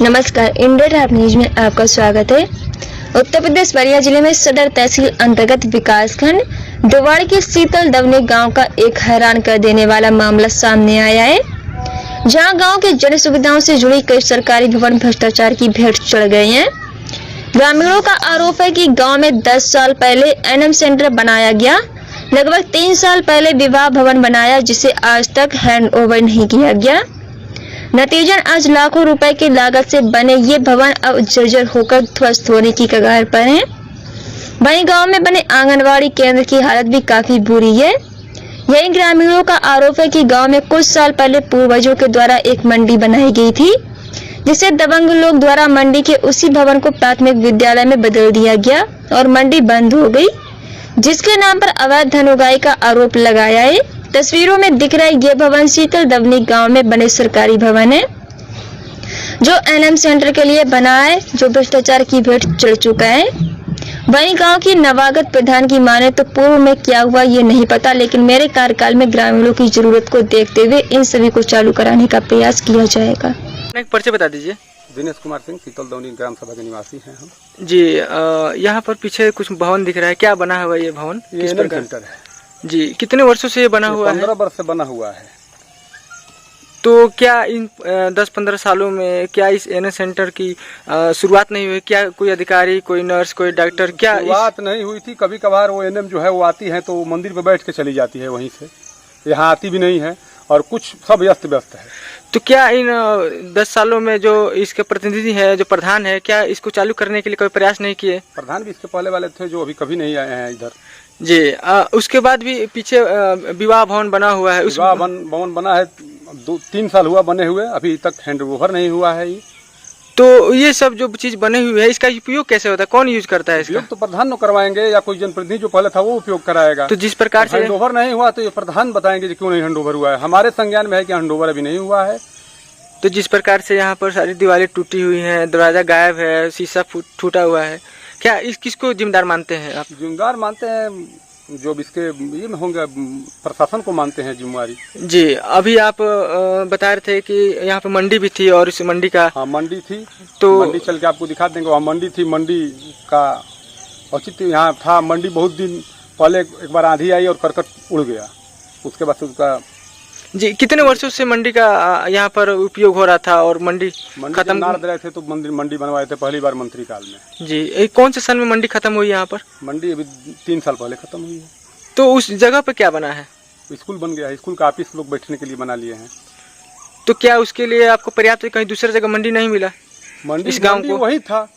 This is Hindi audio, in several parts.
नमस्कार, इंडिया टॉप न्यूज में आपका स्वागत है। उत्तर प्रदेश बलिया जिले में सदर तहसील अंतर्गत विकासखंड डोवाड़ के शीतल दवनी गांव का एक हैरान कर देने वाला मामला सामने आया है, जहां गांव के जन सुविधाओं से जुड़ी कई सरकारी भवन भ्रष्टाचार की भेंट चढ़ गए हैं। ग्रामीणों का आरोप है कि गांव में 10 साल पहले एनएम सेंटर बनाया गया, लगभग 3 साल पहले विवाह भवन बनाया, जिसे आज तक हैंड ओवर नहीं किया गया। नतीजन आज लाखों रुपए की लागत से बने ये भवन अब जर्जर होकर ध्वस्त होने की कगार पर हैं। वहीं गांव में बने आंगनवाड़ी केंद्र की हालत भी काफी बुरी है। यही ग्रामीणों का आरोप है कि गांव में कुछ साल पहले पूर्वजों के द्वारा एक मंडी बनाई गई थी, जिसे दबंग लोग द्वारा मंडी के उसी भवन को प्राथमिक विद्यालय में बदल दिया गया और मंडी बंद हो गई, जिसके नाम पर अवैध धन उगाही का आरोप लगाया है। तस्वीरों में दिख रहा है ये भवन शीतल दवनी गांव में बने सरकारी भवन है, जो एनएम सेंटर के लिए बना है, जो भ्रष्टाचार की भेंट चढ़ चुका है। वहीं गांव की नवागत प्रधान की माने तो पूर्व में क्या हुआ ये नहीं पता, लेकिन मेरे कार्यकाल में ग्रामीणों की जरूरत को देखते हुए इन सभी को चालू कराने का प्रयास किया जाएगा। एक परिचय बता दीजिए। दिनेश कुमार सिंह, शीतल दवनी ग्राम सभा के निवासी हैं हम जी। यहाँ पर पीछे कुछ भवन दिख रहा है, क्या बना हुआ ये भवन? ये एनएम सेंटर है जी। कितने वर्षों से ये बना हुआ है? 15 वर्ष से बना हुआ है। तो क्या इन 10-15 सालों में क्या इस एनएम सेंटर की शुरुआत नहीं हुई? क्या कोई अधिकारी, कोई नर्स, कोई डॉक्टर, क्या शुरुआत नहीं हुई थी? कभी कभार वो एनएम जो है वो आती है तो मंदिर पे बैठ के चली जाती है, वहीं से यहाँ आती भी नहीं है और कुछ सब व्यस्त व्यस्त है। तो क्या इन 10 सालों में जो इसके प्रतिनिधि है, जो प्रधान है, क्या इसको चालू करने के लिए कोई प्रयास नहीं किए? प्रधान भी इसके पहले वाले थे जो अभी कभी नहीं आए हैं इधर जी। उसके बाद भी पीछे विवाह भवन बना हुआ है। विवाह भवन बना है, 2-3 साल हुआ बने हुए, अभी तक हैंड ओवर नहीं हुआ है ये। तो ये सब जो चीज बने हुई है, इसका उपयोग कैसे होता है? कौन यूज करता है इसका? उपयोग तो प्रधान न करवाएंगे या कोई जनप्रतिनिधि जो पहले था वो उपयोग कराएगा। तो जिस प्रकार से हैंड ओवर नहीं हुआ तो ये प्रधान बताएंगे कि क्यों नहीं हैंड ओवर हुआ है। हमारे संज्ञान में है कि हैंड ओवर अभी नहीं हुआ है। तो जिस प्रकार से यहाँ पर सारी दीवारें टूटी हुई हैं, दरवाजा गायब है, शीशा टूटा हुआ है, क्या इस किसको जिम्मेदार मानते हैं आप? जिम्मेदार मानते हैं जो इसके ये में होंगे, प्रशासन को मानते हैं जिम्मेवारी जी। अभी आप बता रहे थे कि यहाँ पे मंडी भी थी और इस मंडी का मंडी थी, तो मंडी चल के आपको दिखा देंगे। वहाँ मंडी थी, मंडी का औचित्य यहाँ था। मंडी बहुत दिन पहले एक बार आंधी आई और करकट उड़ गया, उसके बाद से उसका जी। कितने वर्षों से मंडी का यहाँ पर उपयोग हो रहा था और मंडी खत्म नार दे रहे थे तो मंडी बनवाए थे पहली बार मंत्री काल में जी। कौन से साल में मंडी खत्म हुई यहाँ पर? मंडी अभी 3 साल पहले खत्म हुई है। तो उस जगह पे क्या बना है? स्कूल बन गया है, स्कूल का ऑफिस लोग बैठने के लिए बना लिए हैं। तो क्या उसके लिए आपको पर्याप्त कहीं दूसरी जगह मंडी नहीं मिला? मंडी इस गांव को वही था,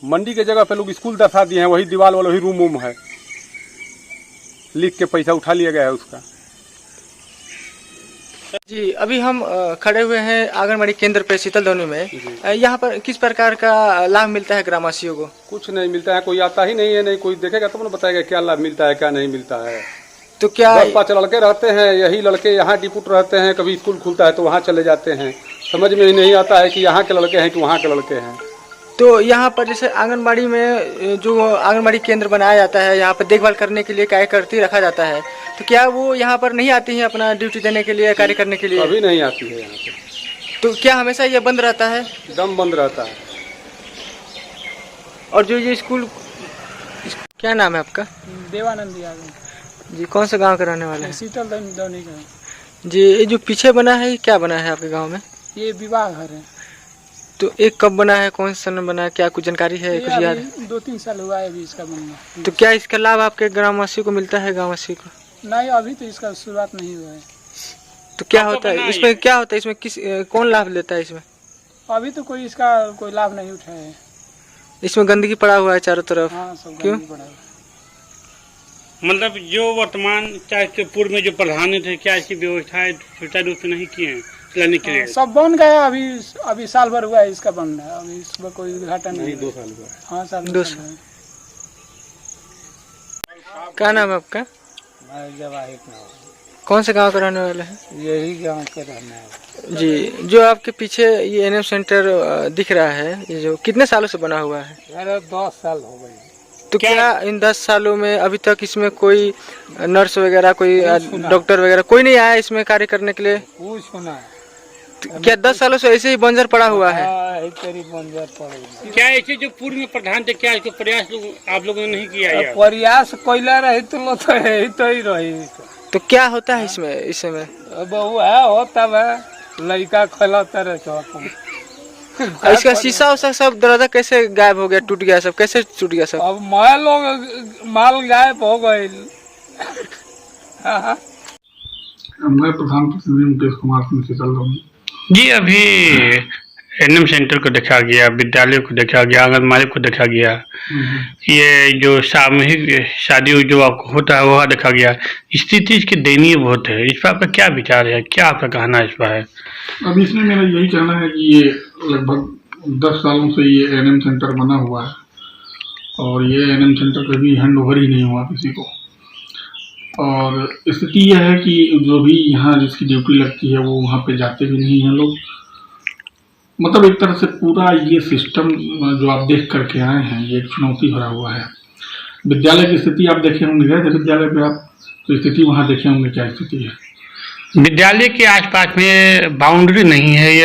मंडी के जगह पे लोग स्कूल दर्शा दिए हैं, वही दीवार वाला वही रूम है, लिख के पैसा उठा लिया गया है उसका जी। अभी हम खड़े हुए हैं आंगनबाड़ी केंद्र पे शीतल दवनी में। यहाँ पर किस प्रकार का लाभ मिलता है ग्रामवासियों को? कुछ नहीं मिलता है, कोई आता ही नहीं है, नहीं कोई देखेगा तब तो बताएगा क्या लाभ मिलता है क्या नहीं मिलता है। तो क्या 10-5 लड़के रहते हैं, यही लड़के यहाँ डिपुट रहते हैं, कभी स्कूल खुलता है तो वहाँ चले जाते हैं। समझ में ही नहीं आता है कि यहाँ के लड़के हैं कि वहाँ के लड़के हैं। तो यहाँ पर जैसे आंगनबाड़ी में जो आंगनबाड़ी केंद्र बनाया जाता है, यहाँ पर देखभाल करने के लिए कार्यकर्ती रखा जाता है, तो क्या वो यहाँ पर नहीं आती है अपना ड्यूटी देने के लिए, कार्य करने के लिए? अभी नहीं आती है यहाँ पे। तो क्या हमेशा ये बंद रहता है? दम बंद रहता है। और जो ये स्कूल, क्या नाम है आपका? देवानंद यादव जी। कौन सा गांव के रहने वाले हैं? शीतल दवनी का जी। ये जो पीछे बना है, क्या बना है आपके गाँव में? ये विवाह घर है। तो एक कब बना है, कौन सा सन बना है, क्या कुछ जानकारी है? कुछ याद है? 2-3 साल हुआ है अभी इसका बनना। तो क्या इसका लाभ आपके ग्रामवासी को मिलता है, गाँववासी को? नहीं, अभी तो इसका शुरुआत नहीं हुआ है। तो क्या होता है इसमें, क्या होता है इसमें, किस कौन लाभ लेता है इसमें? अभी तो कोई इसका कोई लाभ नहीं उठाया है। इसमें गंदगी पड़ा हुआ है चारों तरफ। हाँ, सब क्यों? पड़ा है। मतलब जो वर्तमान चाहे पूर्व में जो प्रधान थे, क्या इसकी व्यवस्थाएं सुचारू रूप से नहीं की हैं चलाने के लिए? सब बन गया, अभी साल भर हुआ है इसका बनना है, अभी इसमें कोई उद्घाटन नहीं। 2 साल हुआ। हाँ, साल 2 साल। क्या नाम है आपका? कौन से गांव का रहने वाले हैं? यही गाँव का रहना है जी। जो आपके पीछे ये एनएम सेंटर दिख रहा है, ये जो कितने सालों से बना हुआ है? 10 साल हो गए। तो क्या इन 10 सालों में अभी तक इसमें कोई नर्स वगैरह, कोई डॉक्टर वगैरह कोई नहीं आया इसमें कार्य करने के लिए? कुछ होना है क्या 10 सालों से ऐसे ही बंजर पड़ा हुआ है? हाँ, तेरी बंजर पड़ेगी। क्या ऐसे जो पूर्व में प्रधान थे, क्या इसको प्रयास आप लोगों ने नहीं किया यार? प्रयास कोयला रही तो लो तो है तो ही रही। तो क्या होता है इसमें इस समय? अब वो है होता है लड़का खिलाता रहता। इसका शीशा उसा सब दरवाजा कैसे गायब हो गया, टूट गया सब, कैसे टूट गया सब? अब माल गायब हो गए। मैं प्रधान प्रतिनिधि मुकेश कुमार सिंह से चल रहा हूँ। जी, अभी एनएम सेंटर को देखा गया, विद्यालय को देखा गया, आंगनबाड़ी को देखा गया, ये जो सामूहिक शादी जो आपको होता है वह देखा गया। स्थिति इसकी दयनीय बहुत है। इस पर आपका क्या विचार है, क्या आपका कहना इस पर है? अब इसमें मेरा यही कहना है कि ये लगभग 10 सालों से ये एनएम सेंटर बना हुआ है और ये एनएम सेंटर कभी हैंड ओवर ही नहीं हुआ किसी को। और स्थिति यह है कि जो भी यहाँ जिसकी ड्यूटी लगती है वो वहाँ पे जाते भी नहीं हैं लोग। मतलब एक तरह से पूरा ये सिस्टम जो आप देख करके आए हैं ये एक चुनौती भरा हुआ है। विद्यालय की स्थिति आप देखे होंगे, गए थे विद्यालय पे आप, तो स्थिति वहाँ देखे होंगे क्या स्थिति है। विद्यालय के आसपास में बाउंड्री नहीं है,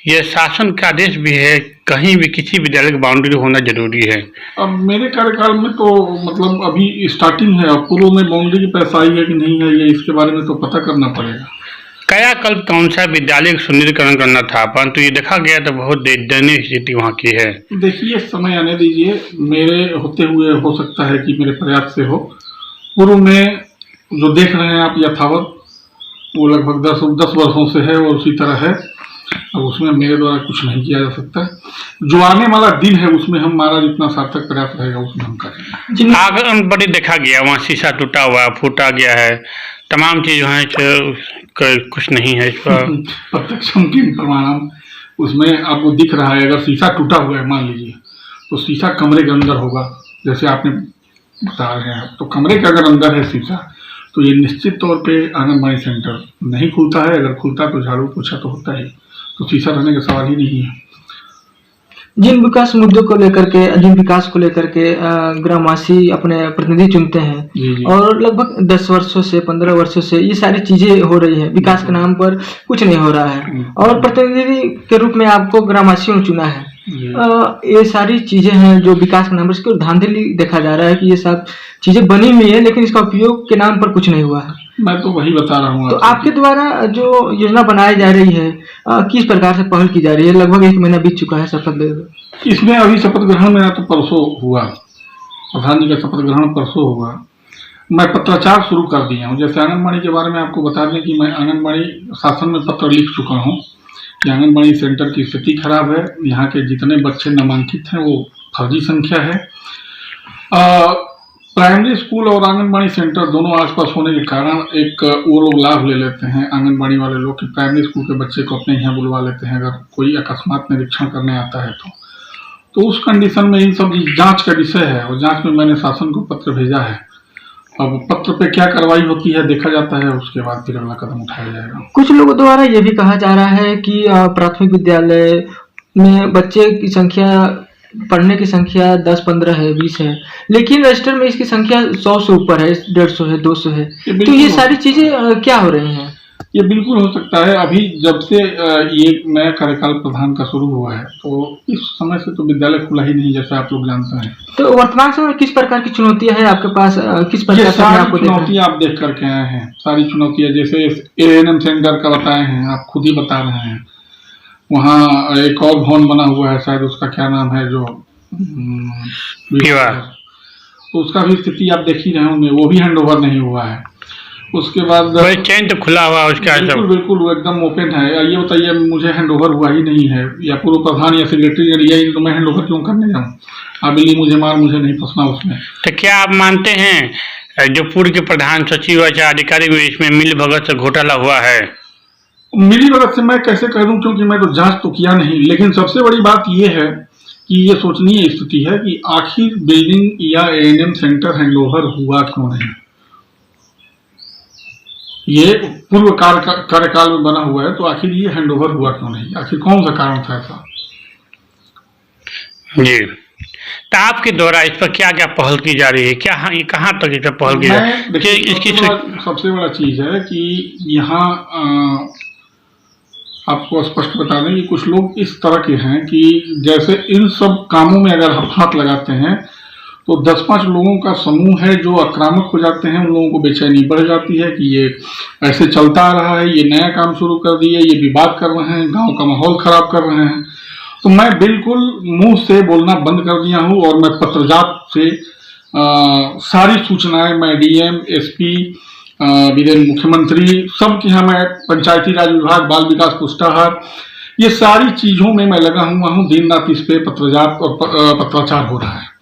यह शासन का आदेश भी है, कहीं भी किसी विद्यालय की बाउंड्री होना जरूरी है। अब मेरे कार्यकाल में तो मतलब अभी स्टार्टिंग है, अब पूर्व में बाउंड्री की पैसा आई है कि नहीं है ये इसके बारे में तो पता करना पड़ेगा। कायाकल्प कौन सा विद्यालय का सुंदरीकरण करना था, परंतु ये देखा गया तो बहुत दयनीय स्थिति वहाँ की है। देखिए समय आने दीजिए, मेरे होते हुए हो सकता है कि मेरे प्रयास से हो। पूर्व में जो देख रहे हैं आप यथावत वो लगभग 10 वर्षों से है और उसी तरह है। अब उसमें मेरे द्वारा कुछ नहीं किया जा सकता। जो आने वाला दिन है उसमें हमारा जितना सार्थक प्रयास रहेगा उसमें हम करेंगे। आंगनबाड़ी देखा गया, वहाँ शीशा टूटा हुआ, फूटा गया है, तमाम चीज है, कुछ नहीं है इस पर। प्रत्यक्षम की प्रमाणम उसमें आपको दिख रहा है। अगर शीशा टूटा हुआ है मान लीजिए तो शीशा कमरे के अंदर होगा, जैसे आपने बता रहे हैं, तो कमरे के अगर अंदर है शीशा तो ये निश्चित तौर पे आंगनबाड़ी सेंटर नहीं खुलता है। अगर खुलता तो झाड़ू पोछा तो होता ही, तो शीशा रहने का सवाल ही नहीं है। जिन विकास मुद्दों को लेकर के, जिन विकास को लेकर के ग्रामवासी अपने प्रतिनिधि चुनते हैं जी जी। और लगभग 10 वर्षों से 15 वर्षों से ये सारी चीजें हो रही है, विकास के नाम पर कुछ नहीं हो रहा है और प्रतिनिधि के रूप में आपको ग्रामवासियों ने चुना है। ये सारी चीजें हैं जो विकास के नाम पर, इसको धांधली देखा जा रहा है कि ये सब चीजें बनी हुई है लेकिन इसका उपयोग के नाम पर कुछ नहीं हुआ है। मैं तो वही बता रहा हूँ। तो आपके द्वारा जो योजना बनाई जा रही है किस प्रकार से पहल की जा रही है? लगभग 1 महीना बीत चुका है शपथ ले। इसमें अभी शपथ ग्रहण मेरा तो परसों हुआ, प्रधान जी का शपथ ग्रहण परसों हुआ। मैं पत्राचार शुरू कर दिया हूँ। जैसे आंगनबाड़ी के बारे में आपको बता दें कि मैं आंगनबाड़ी शासन में पत्र लिख चुका हूँ कि आंगनबाड़ी सेंटर की स्थिति खराब है, यहाँ के जितने बच्चे नामांकित हैं वो फर्जी संख्या है। प्राइमरी स्कूल और आंगनबाड़ी सेंटर दोनों आसपास होने के कारण एक वो लोग लाभ ले लेते हैं आंगनबाड़ी वाले लोग कि प्राइमरी स्कूल के बच्चे को अपने यहाँ बुलवा लेते हैं अगर कोई अकस्मात निरीक्षण करने आता है तो उस कंडीशन में इन सब जांच का विषय है और जांच में मैंने शासन को पत्र भेजा है। अब पत्र पे क्या कार्रवाई होती है देखा जाता है, उसके बाद फिर अगला कदम उठाया जाएगा। कुछ लोगों द्वारा ये भी कहा जा रहा है कि प्राथमिक विद्यालय में बच्चे की संख्या, पढ़ने की संख्या 10, 15 है, 20 है, लेकिन रजिस्टर में इसकी संख्या 100 से ऊपर है, 150 है, 200 है। तो ये सारी चीजें क्या हो रही हैं? ये बिल्कुल हो सकता है। अभी जब से ये नया कार्यकाल प्रधान का शुरू हुआ है तो इस समय से तो विद्यालय खुला ही नहीं, जैसा आप लोग जानते हैं। तो वर्तमान समय किस प्रकार की चुनौतियां हैं आपके पास? किस प्रकार से आपको चुनौतियां आप देख करके आए हैं? सारी चुनौतियां जैसे एएनएम सेंटर का बताए हैं, आप खुद ही बता रहे हैं। वहाँ एक और भवन बना हुआ है, शायद उसका क्या नाम है, जो तो उसका भी स्थिति आप देख ही रहे होंगे, वो भी हैंड ओवर नहीं हुआ है। उसके बाद चैन तो खुला हुआ उसका, बिल्कुल वो एकदम ओपन है। ये बताइए मुझे हैंड ओवर हुआ ही नहीं है या पूर्व प्रधान या सेक्रेटरी ने लिया ही तो मैं हैंड ओवर क्यों करने जाऊँ? अभी मुझे मार, मुझे नहीं फंसना उसमें। तो क्या आप मानते हैं जो पूर्व के प्रधान सचिव या अधिकारी में इसमें मिल भगत से घोटाला हुआ है? मिली भगत से मैं कैसे कह दूं, क्योंकि मैं तो जांच तो किया नहीं। लेकिन सबसे बड़ी बात यह है कि ये सोचनीय स्थिति है कि आखिर बिल्डिंग या एएनएम सेंटर हैंडओवर हुआ क्यों नहीं। ये पूर्व कार्यकाल में बना हुआ है तो आखिर ये हैंडओवर हुआ क्यों नहीं? आखिर कौन सा कारण था ऐसा? जी, तो आपके द्वारा इस पर क्या क्या पहल की जा रही है? क्या कहाँ तक इस पर पहल की जा रही है? सबसे बड़ा चीज है कि यहाँ आपको स्पष्ट बता दें कि कुछ लोग इस तरह के हैं कि जैसे इन सब कामों में अगर हम हाथ लगाते हैं तो 10-5 लोगों का समूह है जो आक्रामक हो जाते हैं। उन लोगों को बेचैनी बढ़ जाती है कि ये ऐसे चलता आ रहा है, ये नया काम शुरू कर दिए, ये विवाद कर रहे हैं, गांव का माहौल खराब कर रहे हैं। तो मैं बिल्कुल मुंह से बोलना बंद कर दिया हूं और मैं पत्रजात से सारी सूचनाएं मैं डीएम, एसपी, विदेन मुख्यमंत्री सबके यहाँ मैं पंचायती राज विभाग, बाल विकास पुष्टाहार, ये सारी चीजों में मैं लगा हुआ हूँ। दिन रात इस पे पत्रजात और पत्राचार हो रहा है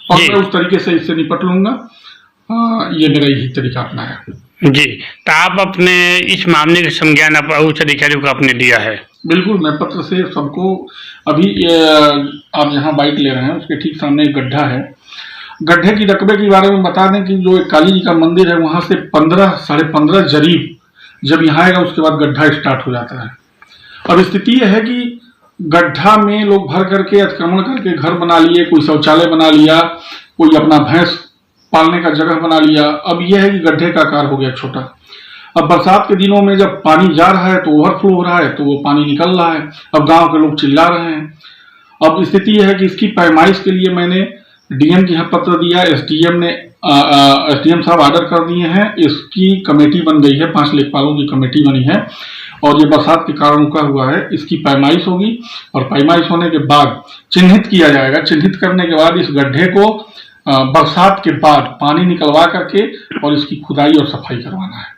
और मैं उस तरीके से इससे निपट लूंगा। ये मेरा यही तरीका अपनाया। जी, तो आप अपने इस मामले का संज्ञान उच्च अधिकारियों को आपने दिया है? बिल्कुल, मैं पत्र से सबको अभी आप जहाँ बाइक ले रहे हैं उसके ठीक सामने एक गड्ढा है। गड्ढे की रकबे के बारे में बता दें कि जो एक काली जी का मंदिर है वहां से 15-15.5 जरीब जब यहाँ आएगा उसके बाद गड्ढा स्टार्ट हो जाता है। अब स्थिति यह है कि गड्ढा में लोग भर करके अतिक्रमण करके घर बना लिए, कोई शौचालय बना लिया, कोई अपना भैंस पालने का जगह बना लिया। अब यह है कि गड्ढे का आकार हो गया छोटा। अब बरसात के दिनों में जब पानी जा रहा है तो ओवरफ्लो हो रहा है, तो वो पानी निकल रहा है। अब गांव के लोग चिल्ला रहे हैं। अब स्थिति यह है कि इसकी पैमाइश के लिए मैंने डीएम के यहाँ पत्र दिया। एसडीएम साहब ऑर्डर कर दिए हैं। इसकी कमेटी बन गई है, 5 लेखपालों की कमेटी बनी है और ये बरसात के कारण रुका हुआ है। इसकी पैमाइश होगी और पैमाइश होने के बाद चिन्हित किया जाएगा। चिन्हित करने के बाद इस गड्ढे को बरसात के बाद पानी निकलवा करके और इसकी खुदाई और सफाई करवाना है।